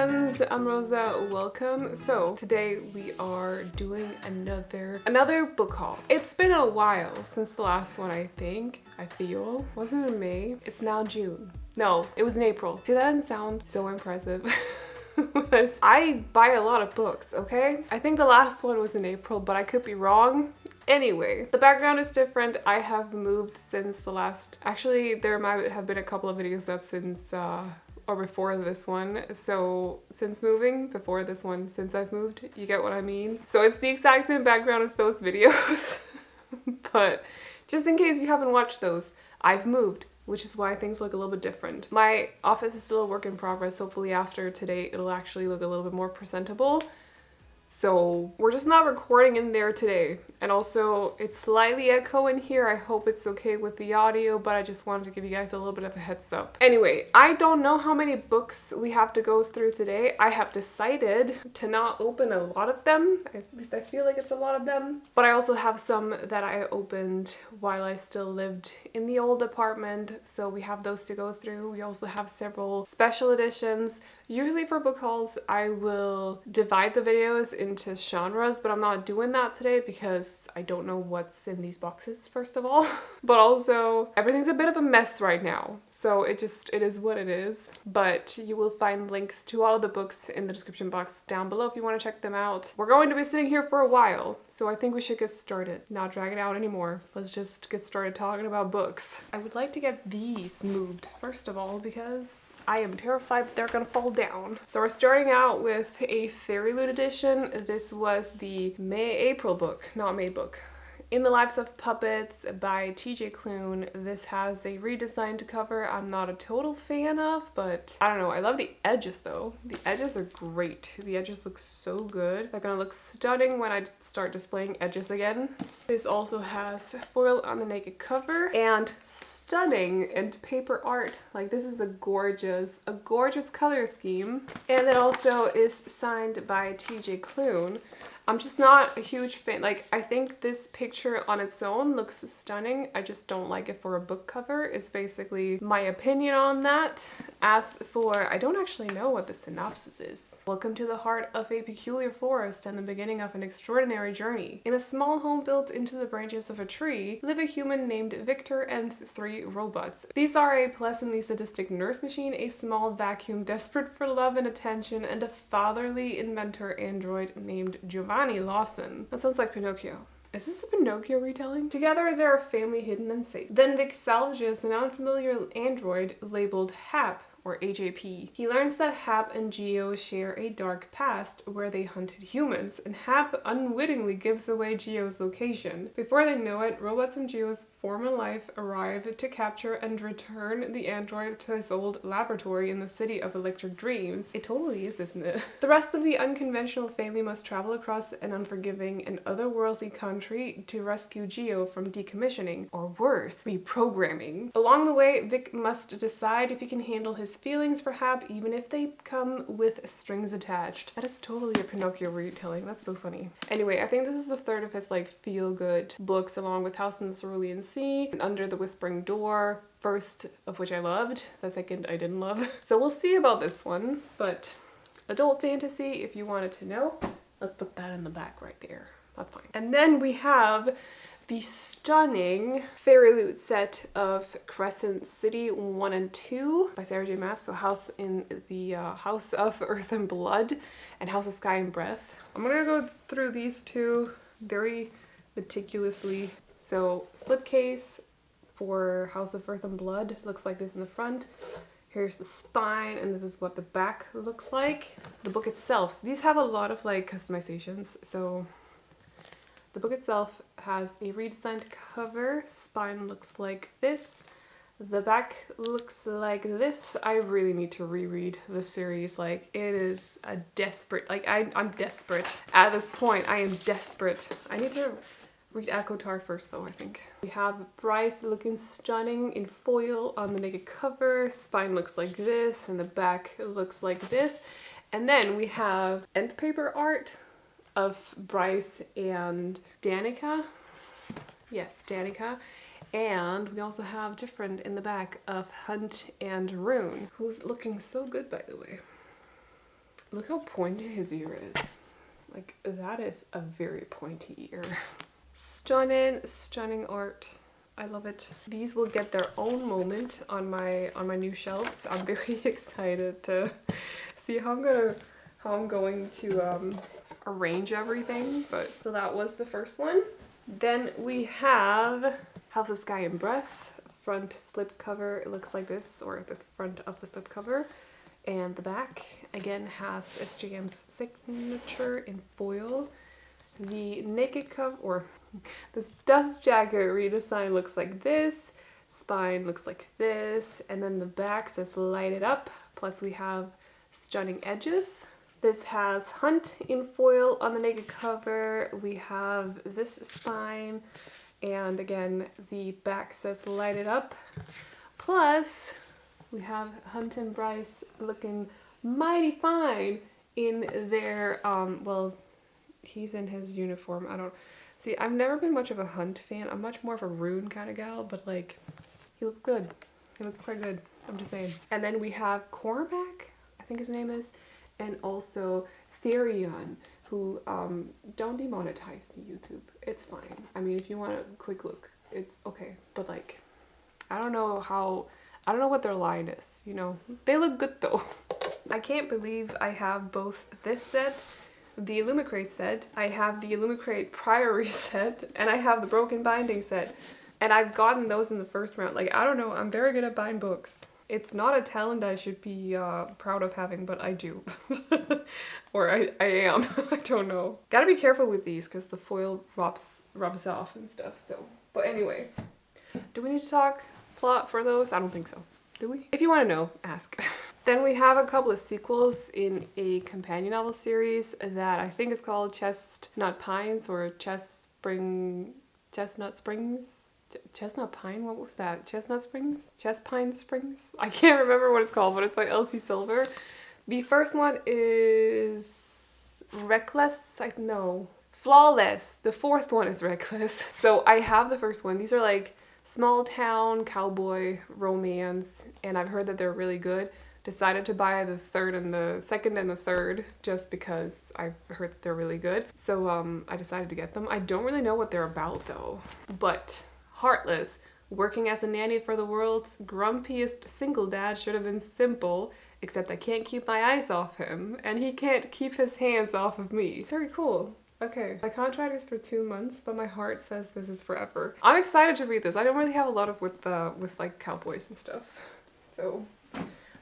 friends, I'm Rosa, welcome. So today we are doing another book haul. It's been a while since the last one, I feel. Wasn't it in May? It's now June. No, it was in April. See, that doesn't sound so impressive. I buy a lot of books, okay? I think the last one was in April, but I could be wrong. Anyway, the background is different. I have moved since the last... Actually, there might have been a couple of videos up since... or before this one. So since moving, before this one, since I've moved, you get what I mean? So it's the exact same background as those videos. But just in case you haven't watched those, I've moved, which is why things look a little bit different. My office is still a work in progress. Hopefully after today, it'll actually look a little bit more presentable. So we're just not recording in there today. And also it's slightly echo in here. I hope it's okay with the audio, but I just wanted to give you guys a little bit of a heads up. Anyway, I don't know how many books we have to go through today. I have decided to not open a lot of them. At least I feel like it's a lot of them. But I also have some that I opened while I still lived in the old apartment. So we have those to go through. We also have several special editions. Usually for book hauls, I will divide the videos into genres, but I'm not doing that today because I don't know what's in these boxes, first of all. But also, everything's a bit of a mess right now, so it is what it is. But you will find links to all of the books in the description box down below if you want to check them out. We're going to be sitting here for a while, so I think we should get started. Not drag it out anymore. Let's just get started talking about books. I would like to get these moved, first of all, because I am terrified that they're gonna fall down. So we're starting out with a Fairyloot edition. This was the April book, not May book. In the Lives of Puppets by TJ Klune. This has a redesigned cover I'm not a total fan of, but I don't know. I love the edges though. The edges are great. The edges look so good. They're gonna look stunning when I start displaying edges again. This also has foil on the naked cover and stunning and paper art. Like, this is a gorgeous color scheme. And it also is signed by TJ Klune. I'm just not a huge fan. Like, I think this picture on its own looks stunning. I just don't like it for a book cover, is basically my opinion on that. As for, I don't actually know what the synopsis is. Welcome to the heart of a peculiar forest and the beginning of an extraordinary journey. In a small home built into the branches of a tree, live a human named Victor and 3 robots. These are a pleasantly sadistic nurse machine, a small vacuum desperate for love and attention, and a fatherly inventor android named Giovanni Lawson. That sounds like Pinocchio. Is this a Pinocchio retelling? Together, they're a family hidden and safe. Then Vic salvages an unfamiliar android labeled Hap, or HAP. He learns that Hap and Geo share a dark past where they hunted humans, and Hap unwittingly gives away Geo's location. Before they know it, robots from Geo's former life arrive to capture and return the android to his old laboratory in the city of Electric Dreams. It totally is, isn't it? The rest of the unconventional family must travel across an unforgiving and otherworldly country to rescue Geo from decommissioning, or worse, reprogramming. Along the way, Vic must decide if he can handle his feelings for Hap, even if they come with strings attached. That is totally a Pinocchio retelling. That's so funny. Anyway, I think this is the third of his like feel-good books, along with House in the Cerulean Sea and Under the Whispering Door. First of which I loved, the second I didn't love. So we'll see about this one, but adult fantasy, if you wanted to know, let's put that in the back right there. That's fine. And then we have the stunning Fairyloot set of Crescent City 1 and 2 by Sarah J Maas. So House in the House of Earth and Blood and House of Sky and Breath. I'm gonna go through these two very meticulously. So slipcase for House of Earth and Blood looks like this in the front. Here's the spine, and this is what the back looks like. The book itself, these have a lot of like customizations. So the book itself has a redesigned cover. Spine looks like this. The back looks like this. I really need to reread the series. Like, it is a desperate, like I'm desperate. At this point, I am desperate. I need to read ACOTAR first though, I think. We have Bryce looking stunning in foil on the naked cover. Spine looks like this, and the back looks like this. And then we have end paper art of Bryce and Danica. Yes, Danica. And we also have different in the back of Hunt and Rune, who's looking so good, by the way. Look how pointy his ear is. Like, that is a very pointy ear. Stunning, stunning art. I love it. These will get their own moment on my new shelves. I'm very excited to see how I'm going to arrange everything. But so that was the first one. Then we have House of Sky and Breath front slip cover. It looks like this, or the front of the slip cover. And the back again has SJM's signature in foil. The naked cover, or this dust jacket redesign, looks like this. Spine looks like this, and then the back says light it up. Plus we have stunning edges. This has Hunt in foil on the naked cover. We have this spine, and again the back says light it up. Plus we have Hunt and Bryce looking mighty fine in their well, he's in his uniform. I don't see, I've never been much of a Hunt fan. I'm much more of a Rune kind of gal, but like, he looks good. He looks quite good, I'm just saying. And then we have Cormac, I think his name is, and also Therion, who don't demonetize me, YouTube. It's fine. I mean, if you want a quick look, it's okay. But like, I don't know what their line is, you know. They look good though. I can't believe I have both this set, the Illumicrate set, I have the Illumicrate Priory set, and I have the Broken Binding set. And I've gotten those in the first round. Like, I don't know, I'm very good at buying books. It's not a talent I should be proud of having, but I do. Or I am. I don't know. Gotta be careful with these because the foil rubs off and stuff, so. But anyway, do we need to talk plot for those? I don't think so. Do we? If you want to know, ask. Then we have a couple of sequels in a companion novel series that I think is called Chestnut Pines or Chestnut Springs? Chestnut Pine? What was that? Chestnut Springs? Chestpine Springs? I can't remember what it's called, but it's by Elsie Silver. The first one is Reckless? No. Flawless. The fourth one is Reckless. So I have the first one. These are like small town cowboy romance, and I've heard that they're really good. Decided to buy the second and the third just because I've heard that they're really good. So I decided to get them. I don't really know what they're about though. But Heartless, working as a nanny for the world's grumpiest single dad should have been simple, except I can't keep my eyes off him and he can't keep his hands off of me. Very cool. Okay, my contract is for 2 months, but my heart says this is forever. I'm excited to read this. I don't really have a lot of with like cowboys and stuff, so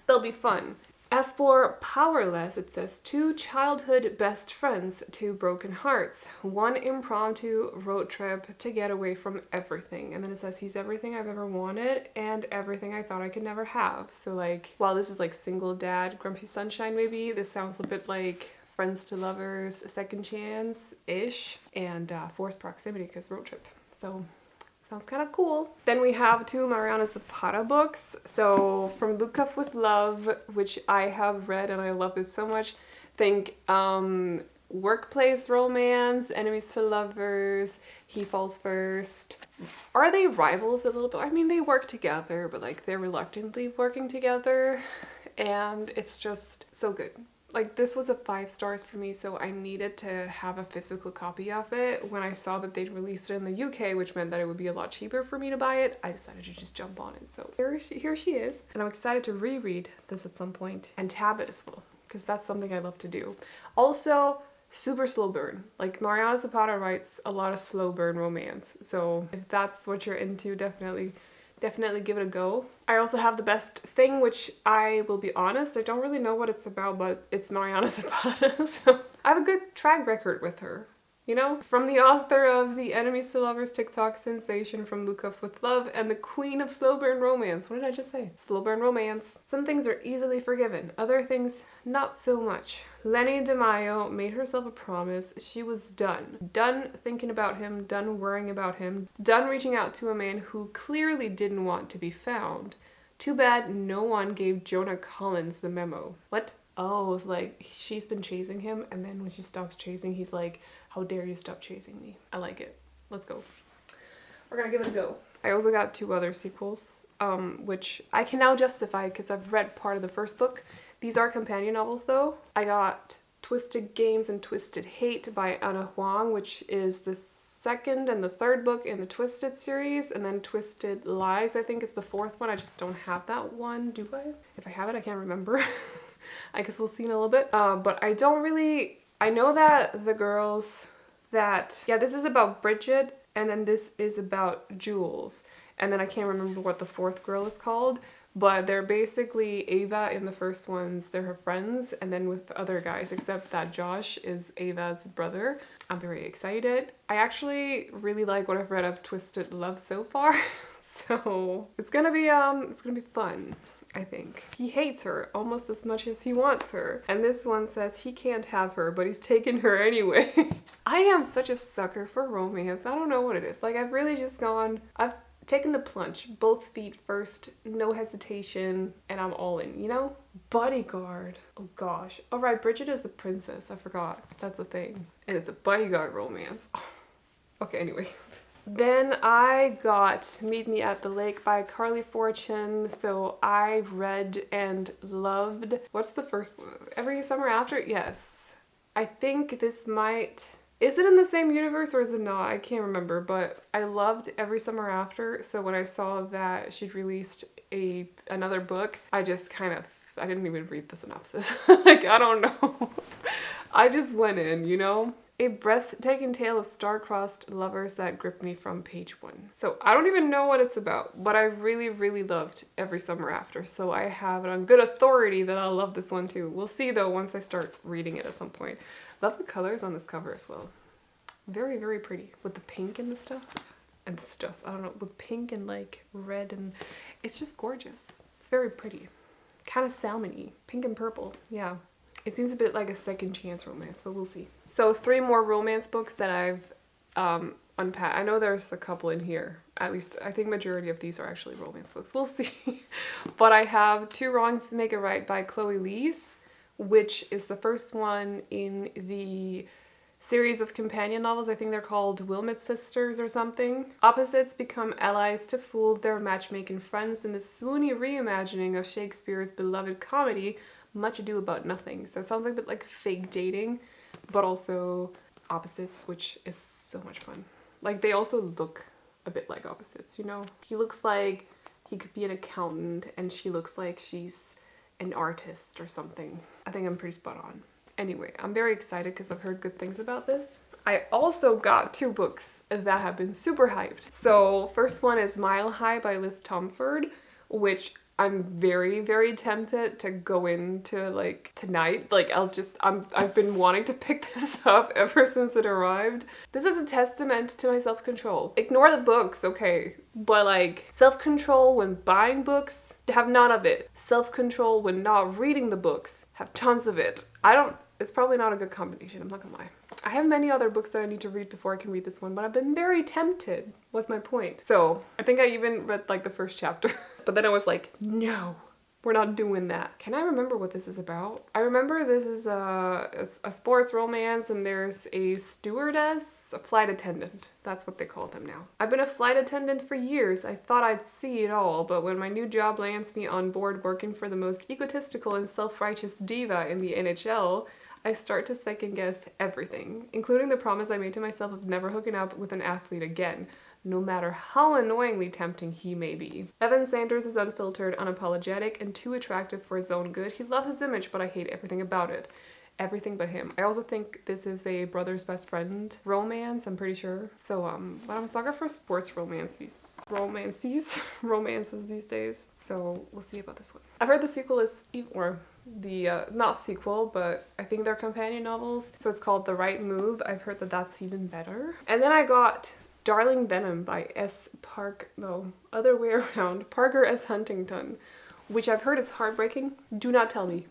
they'll be fun. As for Powerless, it says 2 childhood best friends, 2 broken hearts, 1 impromptu road trip to get away from everything. And then it says he's everything I've ever wanted and everything I thought I could never have. So like, while this is like single dad, grumpy sunshine maybe, this sounds a bit like Friends to Lovers, Second Chance-ish, and Forced Proximity because road trip. So sounds kind of cool. Then we have 2 Mariana Zapata books. So from Look Up With Love, which I have read and I love it so much. Think workplace romance, enemies to lovers, he falls first. Are they rivals a little bit? I mean, they work together, but like they're reluctantly working together, and it's just so good. Like, this was a 5 stars for me, so I needed to have a physical copy of it. When I saw that they'd released it in the UK, which meant that it would be a lot cheaper for me to buy it, I decided to just jump on it. So here she is. And I'm excited to reread this at some point and tab it as well, because that's something I love to do. Also, super slow burn. Like, Mariana Zapata writes a lot of slow burn romance. So if that's what you're into, definitely give it a go. I also have The Best Thing, which I will be honest, I don't really know what it's about, but it's Mariana Zapata, so I have a good track record with her, you know? From the author of the Enemies to Lovers TikTok sensation from Look Up With Love and the queen of slow burn romance. What did I just say? Slow burn romance. Some things are easily forgiven, other things not so much. Lenny DeMaio made herself a promise. She was done. Done thinking about him, done worrying about him, done reaching out to a man who clearly didn't want to be found. Too bad no one gave Jonah Collins the memo. What? Oh, it's like she's been chasing him, and then when she stops chasing, he's like, how dare you stop chasing me? I like it. Let's go. We're gonna give it a go. I also got 2 other sequels, which I can now justify because I've read part of the first book. These are companion novels though. I got Twisted Games and Twisted Hate by Anna Huang, which is the second and the third book in the Twisted series, and then Twisted Lies I think is the 4th one. I just don't have that one, do I? If I have it, I can't remember. I guess we'll see in a little bit. But I don't really, I know that the girls that, yeah, this is about Bridget, and then this is about Jules, and then I can't remember what the 4th girl is called, but they're basically Ava in the first ones, they're her friends, and then with the other guys, except that Josh is Ava's brother. I'm very excited. I actually really like what I've read of Twisted Love so far, so it's gonna be fun. I think. He hates her almost as much as he wants her. And this one says he can't have her, but he's taken her anyway. I am such a sucker for romance. I don't know what it is. Like, I've really just I've taken the plunge, both feet first, no hesitation, and I'm all in, you know? Bodyguard. Oh gosh. All right, Bridget is the princess. I forgot. That's a thing. And it's a bodyguard romance. Okay, anyway. Then I got Meet Me at the Lake by Carly Fortune. So I read and loved, what's the first one? Every Summer After? Yes. I think this might, is it in the same universe or is it not? I can't remember, but I loved Every Summer After. So when I saw that she'd released another book, I just kind of, I didn't even read the synopsis. Like, I don't know. I just went in, you know? A breathtaking tale of star-crossed lovers that gripped me from page 1. So I don't even know what it's about, but I really, really loved Every Summer After. So I have it on good authority that I'll love this one too. We'll see though once I start reading it at some point. Love the colors on this cover as well. Very, very pretty with the pink and the stuff. And the stuff, I don't know, with pink and like red, and it's just gorgeous. It's very pretty. Kind of salmon-y. Pink and purple, yeah. It seems a bit like a second chance romance, but we'll see. So 3 more romance books that I've unpacked. I know there's a couple in here. At least I think majority of these are actually romance books. We'll see. But I have Two Wrongs to Make It Right by Chloe Lees, which is the first one in the series of companion novels. I think they're called Wilmot Sisters or something. Opposites become allies to fool their matchmaking friends in the swoony reimagining of Shakespeare's beloved comedy Much Ado About Nothing. So it sounds like a bit like fake dating, but also opposites, which is so much fun. Like, they also look a bit like opposites, you know? He looks like he could be an accountant and she looks like she's an artist or something. I think I'm pretty spot on. Anyway, I'm very excited because I've heard good things about this. I also got 2 books that have been super hyped. So first one is Mile High by Liz Tomford, which I'm very, very tempted to go into like tonight. Like, I've been wanting to pick this up ever since it arrived. This is a testament to my self-control. Ignore the books, okay? But like, self-control when buying books, have none of it. Self-control when not reading the books, have tons of it. It's probably not a good combination, I'm not gonna lie. I have many other books that I need to read before I can read this one, but I've been very tempted, was my point. So I think I even read like the first chapter, but then I was like, no, we're not doing that. Can I remember what this is about? I remember this is a sports romance and there's a stewardess, a flight attendant. That's what they call them now. I've been a flight attendant for years. I thought I'd see it all, but when my new job lands me on board working for the most egotistical and self-righteous diva in the NHL, I start to second guess everything, including the promise I made to myself of never hooking up with an athlete again, no matter how annoyingly tempting he may be. Evan Sanders is unfiltered, unapologetic, and too attractive for his own good. He loves his image, but I hate everything about it. Everything but him. I also think this is a brother's best friend romance, I'm pretty sure. So, but I'm a sucker for sports romances these days. So we'll see about this one. I've heard the sequel is, not sequel, but I think they're companion novels. So it's called The Right Move. I've heard that that's even better. And then I got Darling Venom by Parker S. Huntington, which I've heard is heartbreaking. Do not tell me.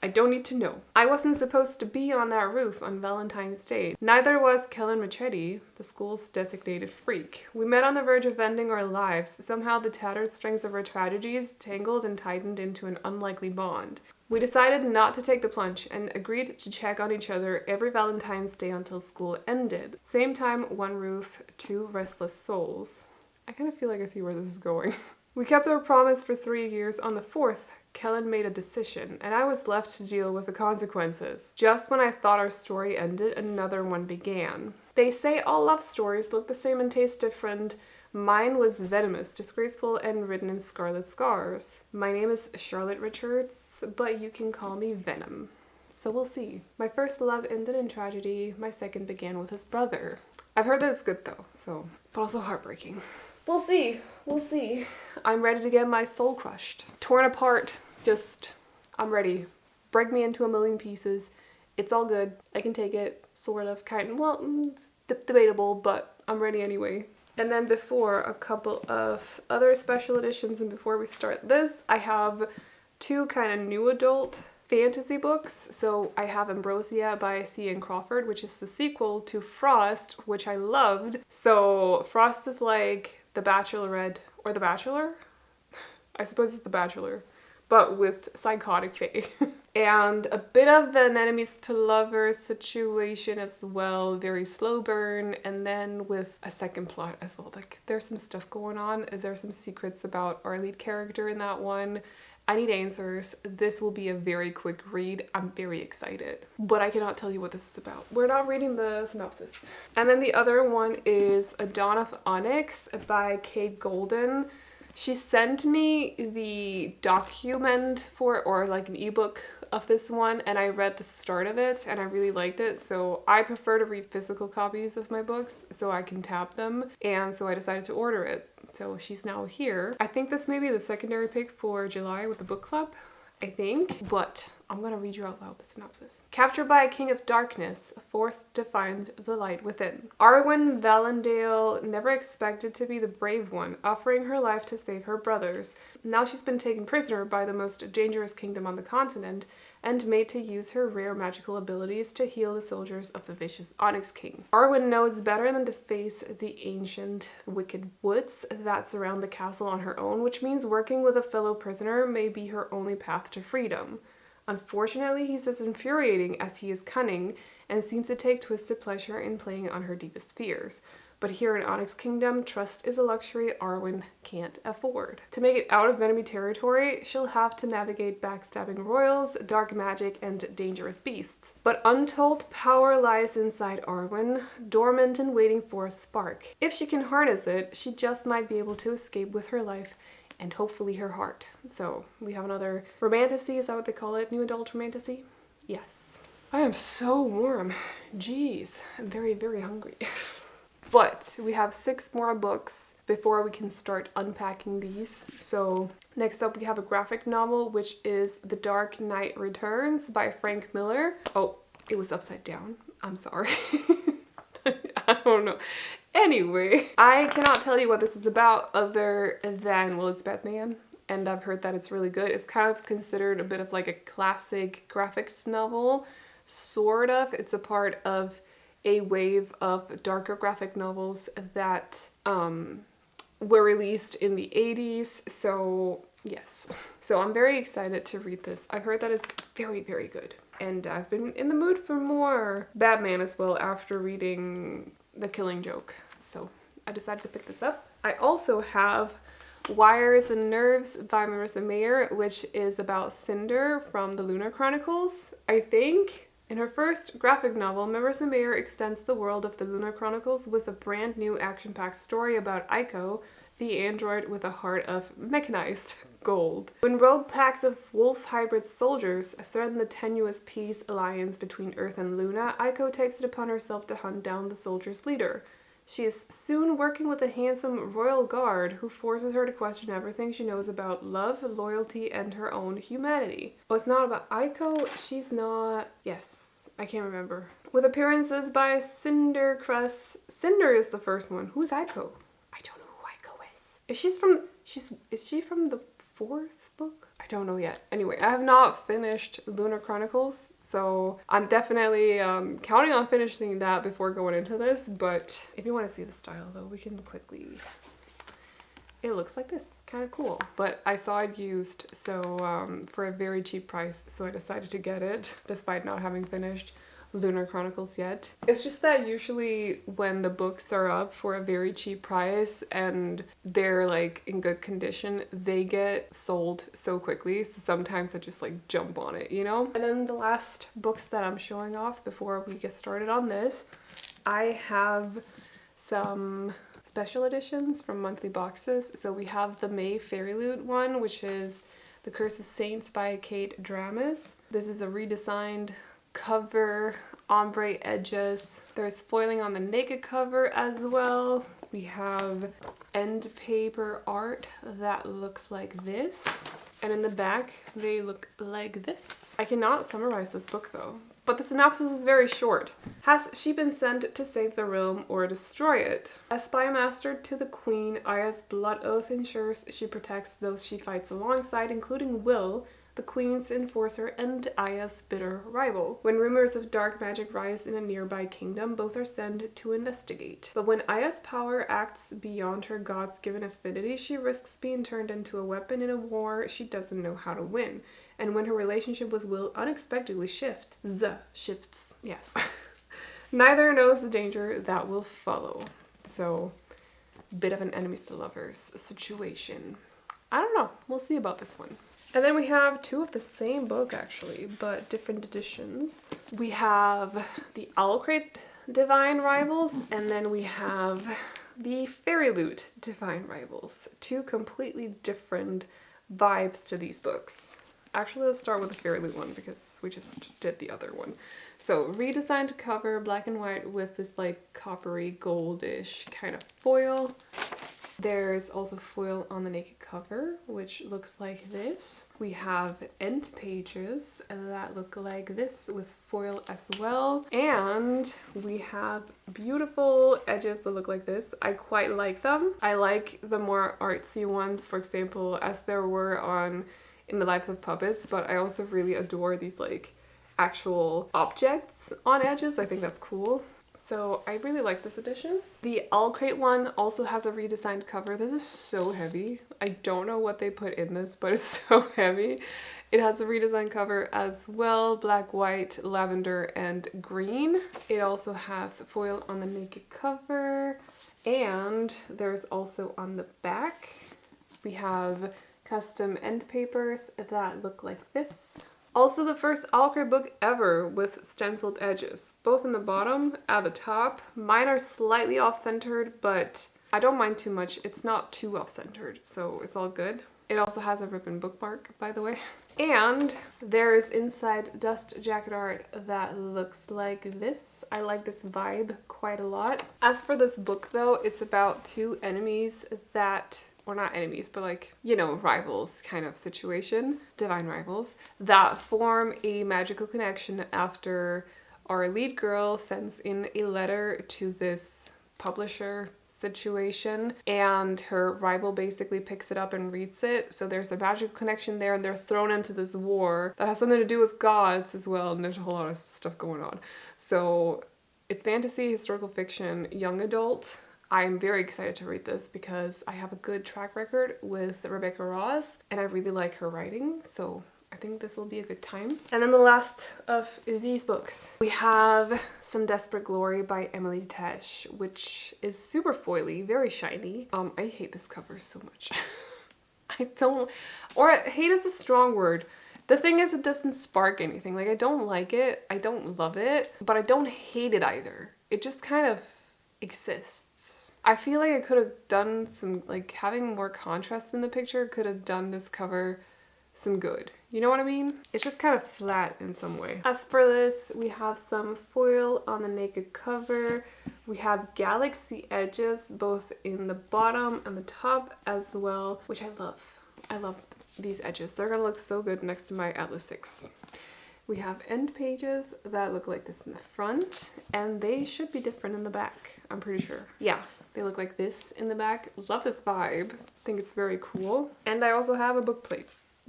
I don't need to know. I wasn't supposed to be on that roof on Valentine's Day. Neither was Kellen Machetti, the school's designated freak. We met on the verge of ending our lives. Somehow the tattered strings of our tragedies tangled and tightened into an unlikely bond. We decided not to take the plunge and agreed to check on each other every Valentine's Day until school ended. Same time, one roof, two restless souls. I kind of feel like I see where this is going. We kept our promise for 3 years. On the 4th, Kellen made a decision, and I was left to deal with the consequences. Just when I thought our story ended, another one began. They say all love stories look the same and taste different. Mine was venomous, disgraceful, and written in scarlet scars. My name is Charlotte Richards, but you can call me Venom. So we'll see. My first love ended in tragedy. My second began with his brother. I've heard that it's good though, but also heartbreaking. We'll see. We'll see. I'm ready to get my soul crushed. Torn apart. I'm ready. Break me into a million pieces. It's all good. I can take it. Sort of. Kind of. Well, it's debatable, but I'm ready anyway. And then before a couple of other special editions and before we start this, I have 2 kind of new adult fantasy books. So I have Ambrosia by C.N. Crawford, which is the sequel to Frost, which I loved. So Frost is like The Bachelorette or The Bachelor? I suppose it's The Bachelor, but with psychotic fae. And a bit of an enemies to lovers situation as well, very slow burn, and then with a second plot as well. Like there's some stuff going on. There's some secrets about our lead character in that one. I need answers. This will be a very quick read. I'm very excited, but I cannot tell you what this is about. We're not reading the synopsis. And then the other one is A Dawn of Onyx by Kate Golden. She sent me the document or like an ebook of this one, and I read the start of it and I really liked it. So I prefer to read physical copies of my books so I can tap them, and so I decided to order it. So she's now here. I think this may be the secondary pick for July with the book club, I think, but I'm gonna read you out loud the synopsis. Captured by a king of darkness, forced to find the light within. Arwen Valendale never expected to be the brave one, offering her life to save her brothers. Now she's been taken prisoner by the most dangerous kingdom on the continent and made to use her rare magical abilities to heal the soldiers of the vicious Onyx King. Arwen knows better than to face the ancient wicked woods that surround the castle on her own, which means working with a fellow prisoner may be her only path to freedom. Unfortunately, he's as infuriating as he is cunning and seems to take twisted pleasure in playing on her deepest fears. But here in Onyx Kingdom, trust is a luxury Arwen can't afford. To make it out of enemy territory, she'll have to navigate backstabbing royals, dark magic, and dangerous beasts. But untold power lies inside Arwen, dormant and waiting for a spark. If she can harness it, she just might be able to escape with her life and hopefully her heart. So we have another romantasy, is that what they call it? New adult romantasy? Yes. I am so warm. Jeez, I'm very, very hungry. But we have 6 more books before we can start unpacking these. So next up we have a graphic novel, which is The Dark Knight Returns by Frank Miller. Oh, it was upside down. I'm sorry. I don't know. Anyway, I cannot tell you what this is about other than, well, it's Batman. And I've heard that it's really good. It's kind of considered a bit of like a classic graphics novel, sort of. It's a part of a wave of darker graphic novels that were released in the 80s. So yes, so I'm very excited to read this. I've heard that it's very, very good. And I've been in the mood for more Batman as well after reading The Killing Joke. So I decided to pick this up. I also have Wires and Nerves by Marissa Mayer, which is about Cinder from the Lunar Chronicles, I think. In her first graphic novel, Marissa Mayer extends the world of the Lunar Chronicles with a brand new action-packed story about Aiko, the android with a heart of mechanized gold. When rogue packs of wolf hybrid soldiers threaten the tenuous peace alliance between Earth and Luna, Aiko takes it upon herself to hunt down the soldiers' leader. She is soon working with a handsome royal guard who forces her to question everything she knows about love, loyalty, and her own humanity. Oh, it's not about Aiko? She's not... Yes, I can't remember. With appearances by Cinder Cress. Cinder is the first one. Who's Aiko? I don't know who Aiko is. Is she from the 4th book? I don't know yet. Anyway, I have not finished Lunar Chronicles, so I'm definitely counting on finishing that before going into this, but if you want to see the style though, we can quickly... It looks like this. Kind of cool. But I saw it used, so for a very cheap price, so I decided to get it, despite not having finished. Lunar Chronicles yet. It's just that usually when the books are up for a very cheap price and they're like in good condition, they get sold so quickly. So sometimes I just like jump on it, you know? And then the last books that I'm showing off before we get started on this, I have some special editions from monthly boxes. So we have the May Fairyloot one, which is The Curse of Saints by Kate Dramas. This is a redesigned cover, ombre edges. There's foiling on the naked cover as well. We have end paper art that looks like this. And in the back, they look like this. I cannot summarize this book though, but the synopsis is very short. Has she been sent to save the realm or destroy it? As spy master to the queen, Aya's blood oath ensures she protects those she fights alongside, including Will, the queen's enforcer and Aya's bitter rival. When rumors of dark magic rise in a nearby kingdom, both are sent to investigate. But when Aya's power acts beyond her god's given affinity, she risks being turned into a weapon in a war she doesn't know how to win. And when her relationship with Will unexpectedly shifts, yes. Neither knows the danger that will follow. So, bit of an enemies to lovers situation. I don't know. We'll see about this one. And then we have two of the same book actually, but different editions. We have the Owlcrate Divine Rivals, and then we have the Fairyloot Divine Rivals. Two completely different vibes to these books. Actually, let's start with the Fairyloot one because we just did the other one. So, redesigned cover, black and white with this like coppery goldish kind of foil. There's also foil on the naked cover, which looks like this. We have end pages that look like this with foil as well. And we have beautiful edges that look like this. I quite like them. I like the more artsy ones, for example, as there were on In the Lives of Puppets, but I also really adore these like actual objects on edges. I think that's cool. So I really like this edition. The Owlcrate one also has a redesigned cover. This is so heavy. I don't know what they put in this, but it's so heavy. It has a redesigned cover as well, black, white, lavender, and green. It also has foil on the naked cover, and there's also on the back, we have custom end papers that look like this. Also the first Owlcrate book ever with stenciled edges, both in the bottom, at the top. Mine are slightly off-centered, but I don't mind too much. It's not too off-centered, so it's all good. It also has a ribbon bookmark, by the way. And there's inside dust jacket art that looks like this. I like this vibe quite a lot. As for this book though, it's about two enemies that, or not enemies, but like, you know, rivals kind of situation, divine rivals, that form a magical connection after our lead girl sends in a letter to this publisher situation, and her rival basically picks it up and reads it. So there's a magical connection there, and they're thrown into this war that has something to do with gods as well, and there's a whole lot of stuff going on. So it's fantasy, historical fiction, young adult. I'm very excited to read this because I have a good track record with Rebecca Ross and I really like her writing, so I think this will be a good time. And then the last of these books, we have Some Desperate Glory by Emily Tesh, which is super foily, very shiny. I hate this cover so much. Hate is a strong word. The thing is, it doesn't spark anything. Like, I don't like it, I don't love it, but I don't hate it either. It just kind of exists. I feel like I could have done some, like, having more contrast in the picture could have done this cover some good. You know what I mean? It's just kind of flat in some way. As for this, we have some foil on the naked cover. We have galaxy edges both in the bottom and the top as well, which I love. I love these edges. They're gonna look so good next to my Atlas 6. We have end pages that look like this in the front, and they should be different in the back, I'm pretty sure. Yeah, they look like this in the back. Love this vibe. Think it's very cool. And I also have a book plate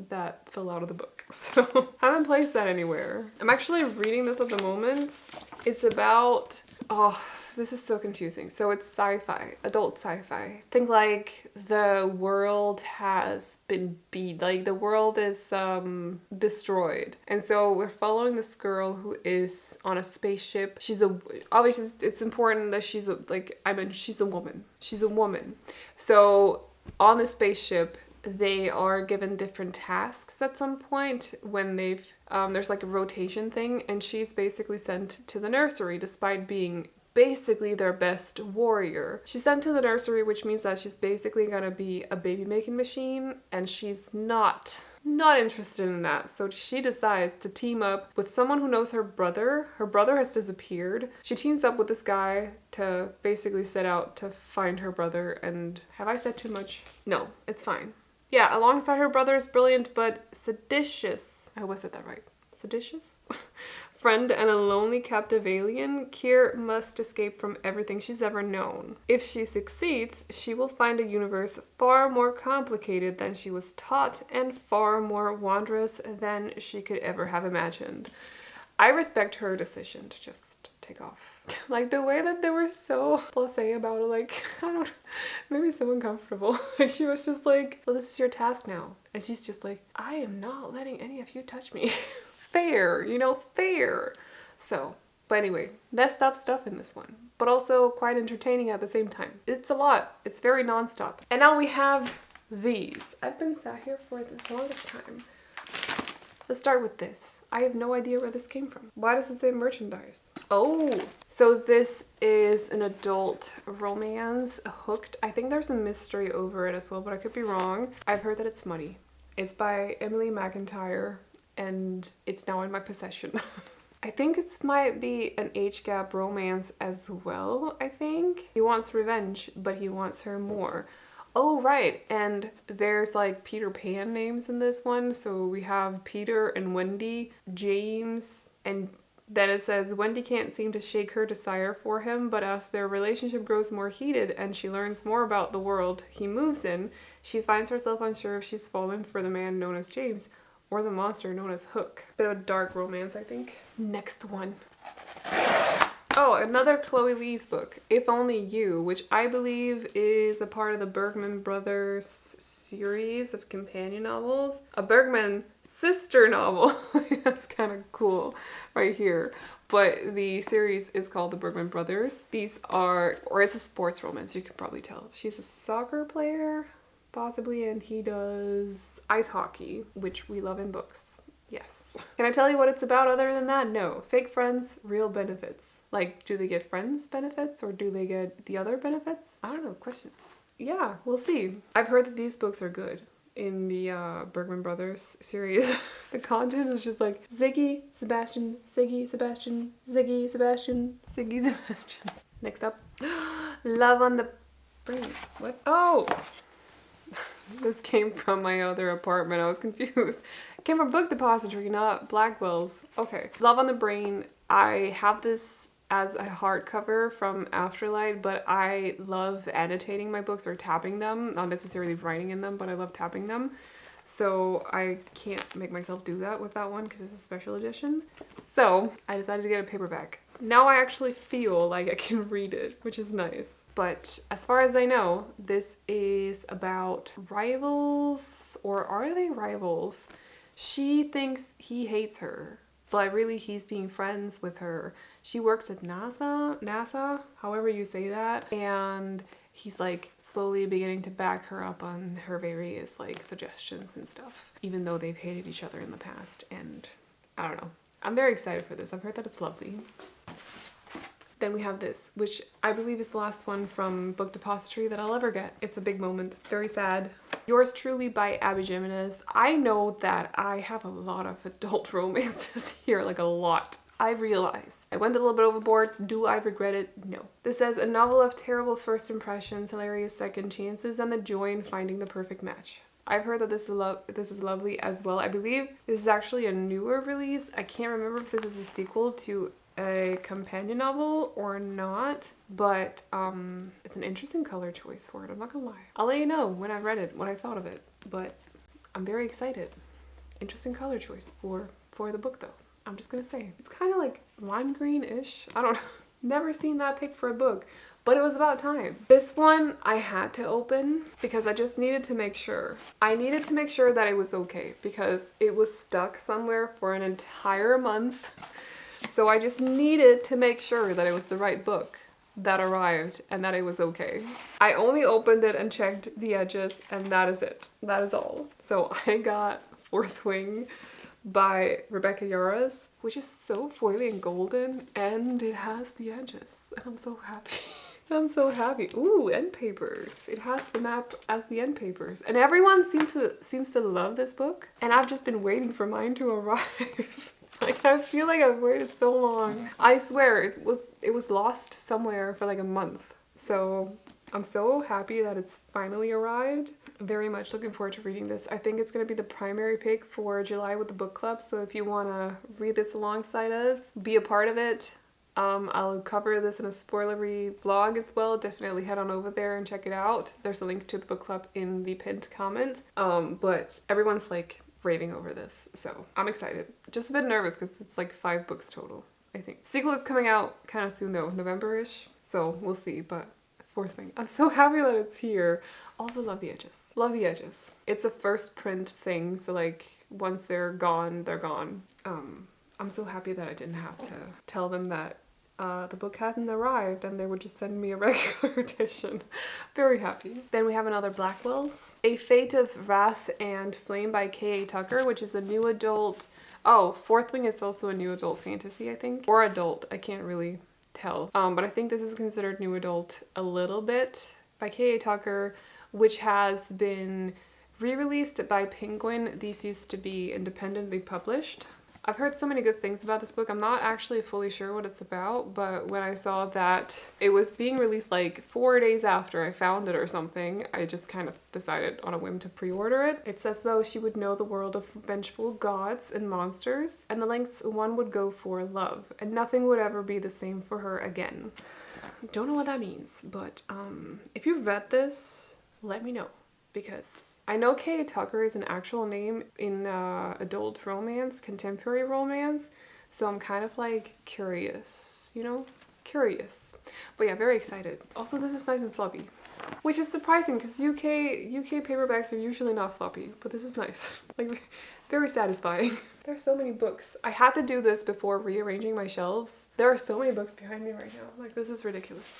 that fell out of the book, so haven't placed that anywhere. I'm actually reading this at the moment. It's about, This is so confusing. So it's sci-fi, adult sci-fi. Think like the world has been like the world is destroyed. And so we're following this girl who is on a spaceship. Obviously it's important that she's a woman. She's a woman. So on the spaceship, they are given different tasks at some point when there's like a rotation thing, and she's basically sent to the nursery despite being basically their best warrior. She's sent to the nursery, which means that she's basically gonna be a baby making machine, and she's not interested in that. So she decides to team up with someone who knows her brother. Her brother has disappeared. She teams up with this guy to basically set out to find her brother. And have I said too much? No, it's fine. Yeah, alongside her brother's brilliant but seditious, I hope I said that right, seditious? Friend and a lonely captive alien, Kier must escape from everything she's ever known. If she succeeds, she will find a universe far more complicated than she was taught and far more wondrous than she could ever have imagined. I respect her decision to just take off. Like the way that they were so blasé about it, like, made me so uncomfortable. She was just like, well, this is your task now. And she's just like, I am not letting any of you touch me. Fair, fair. So, but anyway, messed up stuff in this one, but also quite entertaining at the same time. It's a lot. It's very nonstop. And now we have these. I've been sat here for the longest time. Let's start with this. I have no idea where this came from. Why does it say merchandise? Oh, so this is an adult romance, Hooked. I think there's a mystery over it as well, but I could be wrong. I've heard that it's smutty. It's by Emily McIntyre, and it's now in my possession. I think it might be an age gap romance as well, I think. He wants revenge, but he wants her more. Oh, right, and there's like Peter Pan names in this one. So we have Peter and Wendy, James, and then it says Wendy can't seem to shake her desire for him, but as their relationship grows more heated and she learns more about the world he moves in, she finds herself unsure if she's fallen for the man known as James or the monster known as Hook. Bit of a dark romance, I think. Next one. Oh, another Chloe Lee's book, If Only You, which I believe is a part of the Bergman Brothers series of companion novels. A Bergman sister novel. That's kind of cool right here. But the series is called the Bergman Brothers. These are, or it's a sports romance, you can probably tell. She's a soccer player, possibly, and he does ice hockey, which we love in books. Yes. Can I tell you what it's about other than that? No. Fake friends, real benefits. Like, do they get friends benefits or do they get the other benefits? I don't know. Questions. Yeah, we'll see. I've heard that these books are good in the Bergman Brothers series. The content is just like Ziggy, Sebastian, Ziggy, Sebastian, Ziggy, Sebastian, Ziggy, Sebastian. Next up. Love on the Brain. What? Oh! This came from my other apartment. I was confused. It came from Book Depository, not Blackwell's. Okay. Love on the Brain. I have this as a hardcover from Afterlight, but I love annotating my books or tabbing them. Not necessarily writing in them, but I love tabbing them. So I can't make myself do that with that one because it's a special edition. So I decided to get a paperback. Now I actually feel like I can read it, which is nice. But as far as I know, this is about rivals, or are they rivals? She thinks he hates her, but really he's being friends with her. She works at NASA, however you say that, and he's like slowly beginning to back her up on her various like suggestions and stuff, even though they've hated each other in the past. And I don't know. I'm very excited for this. I've heard that it's lovely. Then we have this, which I believe is the last one from Book Depository that I'll ever get. It's a big moment. Very sad. Yours Truly by Abby Jimenez. I know that I have a lot of adult romances here, like a lot. I realize. I went a little bit overboard. Do I regret it? No. This says, a novel of terrible first impressions, hilarious second chances, and the joy in finding the perfect match. I've heard that this is lovely as well. I believe this is actually a newer release. I can't remember if this is a sequel to a companion novel or not, but it's an interesting color choice for it. I'm not gonna lie. I'll let you know when I've read it, what I thought of it, but I'm very excited. Interesting color choice for the book though. I'm just gonna say. It's kind of like lime green-ish. I don't know. Never seen that pick for a book, but it was about time. This one I had to open because I just needed to make sure. I needed to make sure that it was okay because it was stuck somewhere for an entire month. So I just needed to make sure that it was the right book that arrived and that it was okay. I only opened it and checked the edges, and that is it. That is all. So I got Fourth Wing by Rebecca Yarros, which is so foily and golden, and it has the edges, and I'm so happy. I'm so happy. Ooh, end papers. It has the map as the end papers, and everyone seems to love this book, and I've just been waiting for mine to arrive. Like, I feel like I've waited so long. I swear it was lost somewhere for like a month. So I'm so happy that it's finally arrived. Very much looking forward to reading this. I think it's going to be the primary pick for July with the book club. So if you want to read this alongside us, be a part of it. I'll cover this in a spoilery vlog as well. Definitely head on over there and check it out. There's a link to the book club in the pinned comment. But everyone's like raving over this, so I'm excited. Just a bit nervous because it's like 5 books total, I think. Sequel is coming out kind of soon though, November-ish, so we'll see. But Fourth Wing, I'm so happy that it's here. Also love the edges. Love the edges. It's a first print thing, so like once they're gone, they're gone. I'm so happy that I didn't have to tell them that the book hadn't arrived and they would just send me a regular edition. Very happy. Then we have another Blackwell's. A Fate of Wrath and Flame by K.A. Tucker, which is a new adult. Oh, Fourth Wing is also a new adult fantasy, I think. Or adult, I can't really tell. But I think this is considered new adult a little bit, by K.A. Tucker, which has been re-released by Penguin. These used to be independently published. I've heard so many good things about this book. I'm not actually fully sure what it's about, but when I saw that it was being released like 4 days after I found it or something, I just kind of decided on a whim to pre-order it. It's as though she would know the world of vengeful gods and monsters, and the lengths one would go for love, and nothing would ever be the same for her again. Don't know what that means, but if you've read this, let me know, because I know K.A. Tucker is an actual name in adult romance, contemporary romance, so I'm kind of like curious, you know? Curious. But yeah, very excited. Also, this is nice and floppy, which is surprising because UK paperbacks are usually not floppy, but this is nice. Like, very satisfying. There are so many books. I had to do this before rearranging my shelves. There are so many books behind me right now. Like, this is ridiculous.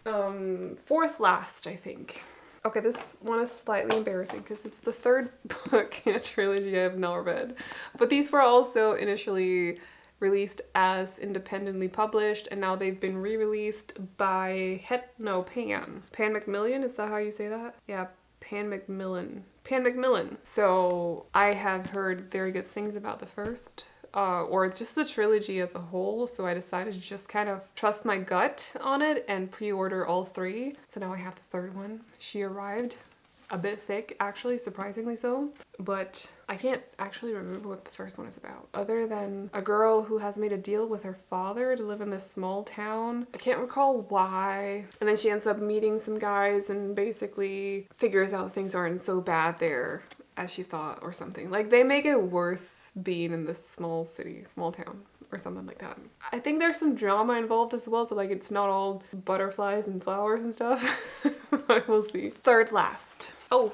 Fourth last, I think. Okay, this one is slightly embarrassing because it's the 3rd book in a trilogy I have not read. But these were also initially released as independently published, and now they've been re-released by Pan Macmillan, is that how you say that? Yeah, Pan Macmillan. So I have heard very good things about the first, or just the trilogy as a whole, so I decided to just kind of trust my gut on it and pre-order all 3. So now I have the 3rd one. She arrived a bit thick, actually, surprisingly so, but I can't actually remember what the first one is about, other than a girl who has made a deal with her father to live in this small town. I can't recall why, and then she ends up meeting some guys and basically figures out things aren't so bad there as she thought or something. Like, they make it worth being in this small town or something like that. I think there's some drama involved as well, so like it's not all butterflies and flowers and stuff, but we'll see. 3rd last. Oh,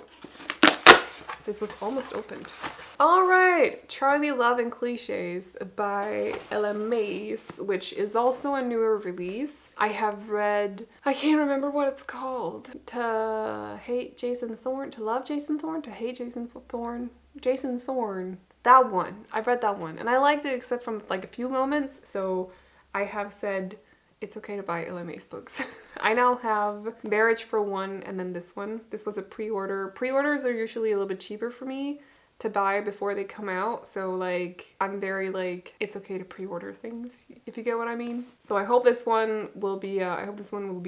this was almost opened. All right, Charlie Love and Cliches by Sarah J Maas, which is also a newer release. I have read, I can't remember what it's called. To Hate Jason Thorne, To Love Jason Thorne, To Hate Jason Thorne, Jason Thorne. That one. I've read that one and I liked it except from like a few moments, so I have said it's okay to buy Sarah Maas books. I now have Marriage for One and then this one. This was a pre-order. Pre-orders are usually a little bit cheaper for me to buy before they come out, so like I'm very like it's okay to pre-order things, if you get what I mean. So I hope this one will be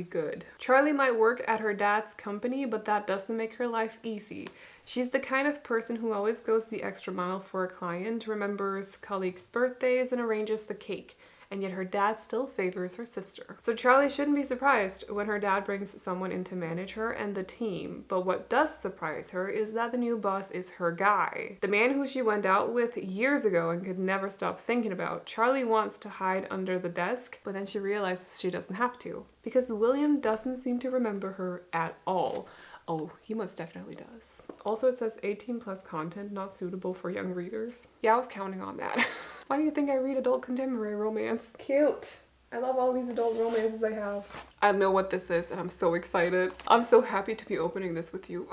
good. Charlie might work at her dad's company, but that doesn't make her life easy. She's the kind of person who always goes the extra mile for a client, remembers colleagues' birthdays, and arranges the cake. and yet her dad still favors her sister. So Charlie shouldn't be surprised when her dad brings someone in to manage her and the team, but what does surprise her is that the new boss is her guy. The man who she went out with years ago and could never stop thinking about. Charlie wants to hide under the desk, but then she realizes she doesn't have to, because William doesn't seem to remember her at all. Oh, he most definitely does. Also, it says 18 plus content, not suitable for young readers. Yeah, I was counting on that. Why do you think I read adult contemporary romance? Cute. I love all these adult romances I have. I know what this is and I'm so excited. I'm so happy to be opening this with you.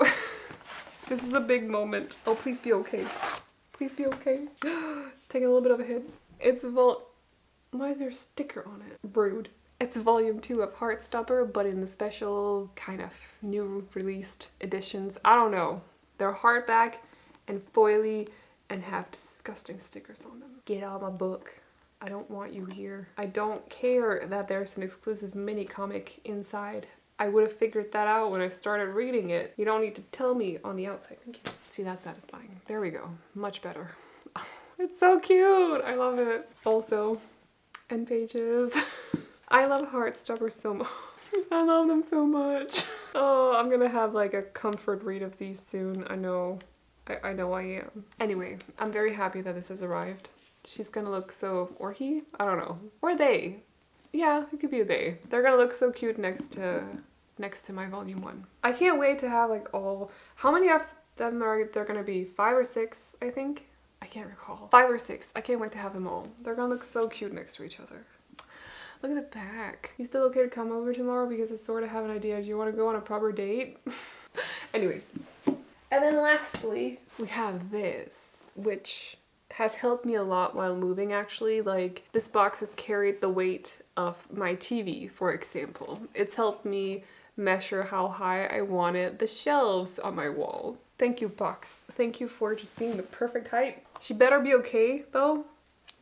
This is a big moment. Oh, please be okay. Please be okay. Taking a little bit of a hit. It's Why is there a sticker on it? Rude. It's volume 2 of Heartstopper, but in the special kind of new released editions. I don't know. They're hardback and foily and have disgusting stickers on them. Get out of my book. I don't want you here. I don't care that there's an exclusive mini comic inside. I would have figured that out when I started reading it. You don't need to tell me on the outside. Thank you. See, that's satisfying. There we go. Much better. It's so cute. I love it. Also, end pages. I love Heartstopper so much. I love them so much. Oh, I'm gonna have like a comfort read of these soon. I know I am. Anyway, I'm very happy that this has arrived. She's gonna look so, or he? I don't know. Or they. Yeah, it could be a they. They're gonna look so cute next to my volume 1. I can't wait to have like how many of them are there gonna be? 5 or 6, I think? I can't recall. 5 or 6. I can't wait to have them all. They're gonna look so cute next to each other. Look at the back. You still okay to come over tomorrow? Because I sort of have an idea. Do you want to go on a proper date? Anyway. And then lastly, we have this, which has helped me a lot while moving actually. Like, this box has carried the weight of my TV, for example. It's helped me measure how high I wanted the shelves on my wall. Thank you, box. Thank you for just being the perfect height. She better be okay, though.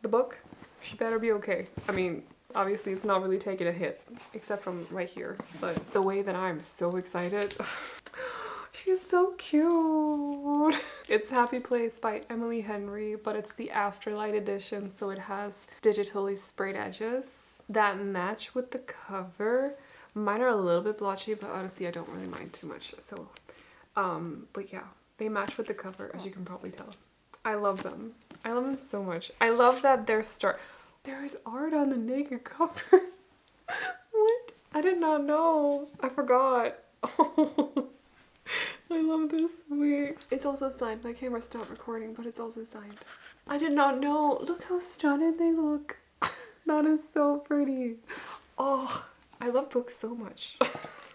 The book. She better be okay. I mean, obviously it's not really taking a hit, except from right here. But the way that I'm so excited. She's so cute. It's Happy Place by Emily Henry, but it's the Afterlight edition, so it has digitally sprayed edges that match with the cover. Mine are a little bit blotchy, but honestly I don't really mind too much. So, but yeah, they match with the cover, as you can probably tell. I love them. I love them so much. I love that there's art on the naked cover. What? I did not know. I forgot. Oh. I love this. Wait. It's also signed. My camera stopped recording, but it's also signed. I did not know. Look how stunning they look. That is so pretty. Oh, I love books so much.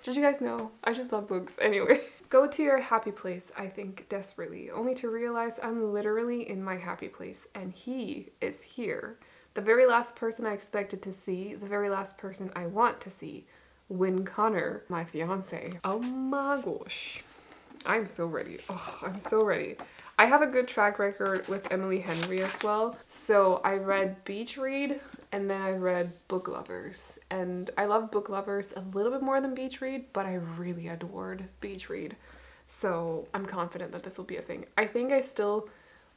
Did you guys know? I just love books. Anyway. Go to your happy place, I think, desperately, only to realize I'm literally in my happy place, and he is here. The very last person I expected to see, the very last person I want to see. Win Connor, my fiance. Oh my gosh. I'm so ready. Oh, I'm so ready. I have a good track record with Emily Henry as well. So I read Beach Read and then I read Book Lovers. And I love Book Lovers a little bit more than Beach Read, but I really adored Beach Read. So I'm confident that this will be a thing. I think I still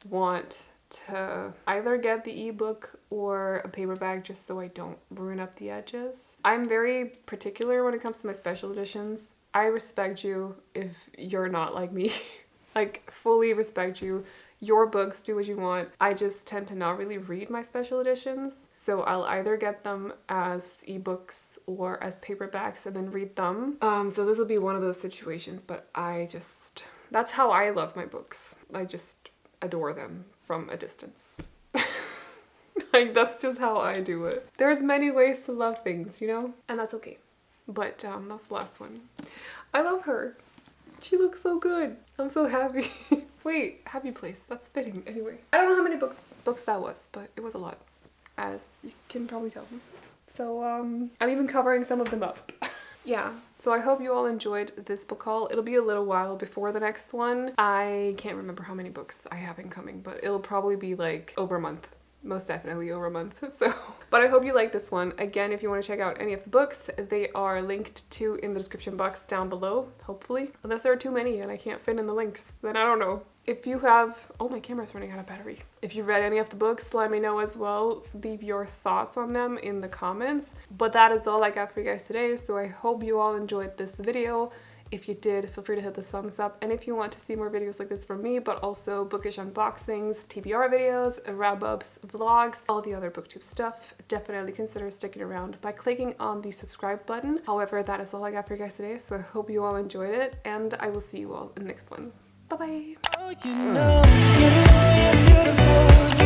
want to either get the ebook or a paperback just so I don't ruin up the edges. I'm very particular when it comes to my special editions. I respect you if you're not like me. Like, fully respect you. Your books, do what you want. I just tend to not really read my special editions. So I'll either get them as ebooks or as paperbacks and then read them. So this will be one of those situations, but that's how I love my books. I just adore them from a distance. Like, that's just how I do it. There's many ways to love things, you know? And that's okay. But that's the last one. I love her. She looks so good. I'm so happy. Wait, Happy Place. That's fitting. Anyway. I don't know how many books that was, but it was a lot, as you can probably tell. So, I'm even covering some of them up. Yeah, so I hope you all enjoyed this book haul. It'll be a little while before the next one. I can't remember how many books I have incoming, but it'll probably be like over a month most definitely over a month. So, but I hope you like this one. Again, if you want to check out any of the books, they are linked to in the description box down below, hopefully. Unless there are too many and I can't fit in the links, then I don't know. If you have, oh, my camera's running out of battery. If you read any of the books, let me know as well. Leave your thoughts on them in the comments. But that is all I got for you guys today. So I hope you all enjoyed this video. If you did, feel free to hit the thumbs up. And if you want to see more videos like this from me, but also bookish unboxings, TBR videos, wrap-ups, vlogs, all the other booktube stuff, definitely consider sticking around by clicking on the subscribe button. However, that is all I got for you guys today. So I hope you all enjoyed it, and I will see you all in the next one. Bye-bye. Oh, you know you're beautiful.